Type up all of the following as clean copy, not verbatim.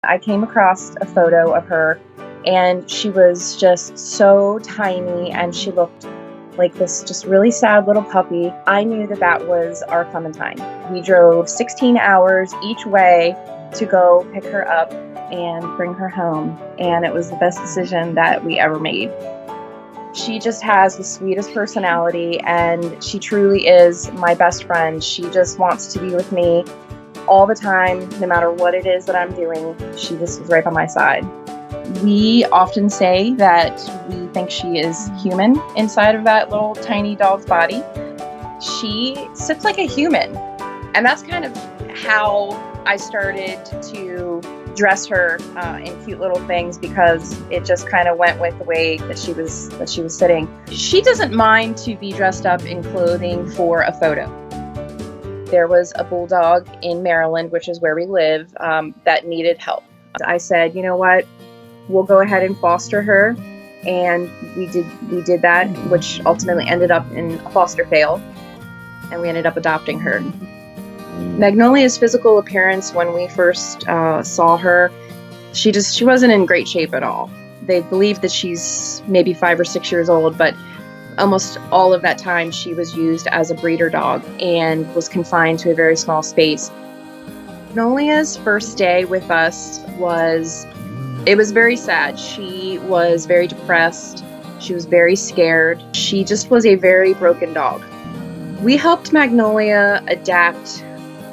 I came across a photo of her, and she was just so tiny, and she looked like this just really sad little puppy. I knew that that was our Clementine. We drove 16 hours each way to go pick her up and bring her home, and it was the best decision that we ever made. She just has the sweetest personality, and she truly is my best friend. She just wants to be with me all the time, no matter what it is that I'm doing. She just is right by my side. We often say that we think she is human inside of that little tiny dog's body. She sits like a human, and that's kind of how I started to dress her in cute little things, because it just kind of went with the way that she was sitting. She doesn't mind to be dressed up in clothing for a photo. There was a bulldog in Maryland, which is where we live, that needed help. I said, you know what, we'll go ahead and foster her. And we did that, which ultimately ended up in a foster fail. And we ended up adopting her. Magnolia's physical appearance when we first saw her, she wasn't in great shape at all. They believe that she's maybe 5 or 6 years old, but almost all of that time she was used as a breeder dog and was confined to a very small space. Magnolia's first day with us was very sad. She was very depressed. She was very scared. She just was a very broken dog. We helped Magnolia adapt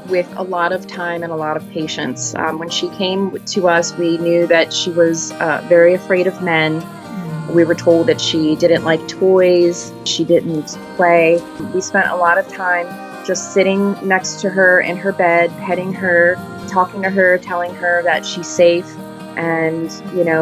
with a lot of time and a lot of patience. When she came to us, we knew that she was very afraid of men. We were told that she didn't like toys, she didn't play. We spent a lot of time just sitting next to her in her bed, petting her, talking to her, telling her that she's safe and,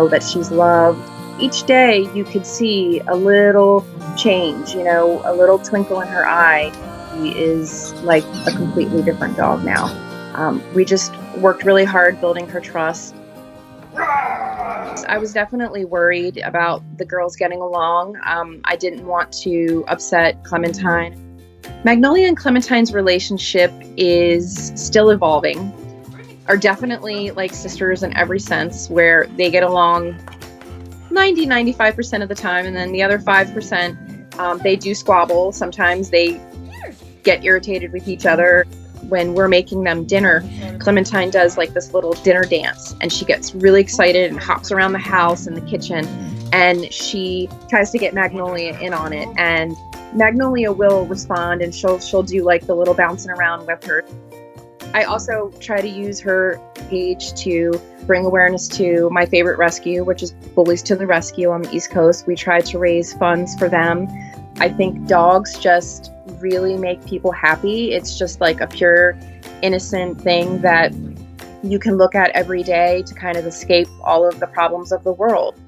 that she's loved. Each day you could see a little change, a little twinkle in her eye. She is like a completely different dog now. We just worked really hard building her trust. I was definitely worried about the girls getting along. I didn't want to upset Clementine. Magnolia and Clementine's relationship is still evolving. Are definitely like sisters in every sense, where they get along 95% of the time, and then the other 5%, they do squabble. Sometimes they get irritated with each other. When we're making them dinner, Clementine does like this little dinner dance, and she gets really excited and hops around the house and the kitchen, and she tries to get Magnolia in on it, and Magnolia will respond, and she'll do like the little bouncing around with her. I also try to use her page to bring awareness to my favorite rescue, which is Bullies to the Rescue on the East Coast. We try to raise funds for them. I think dogs just really make people happy. It's just like a pure, innocent thing that you can look at every day to kind of escape all of the problems of the world.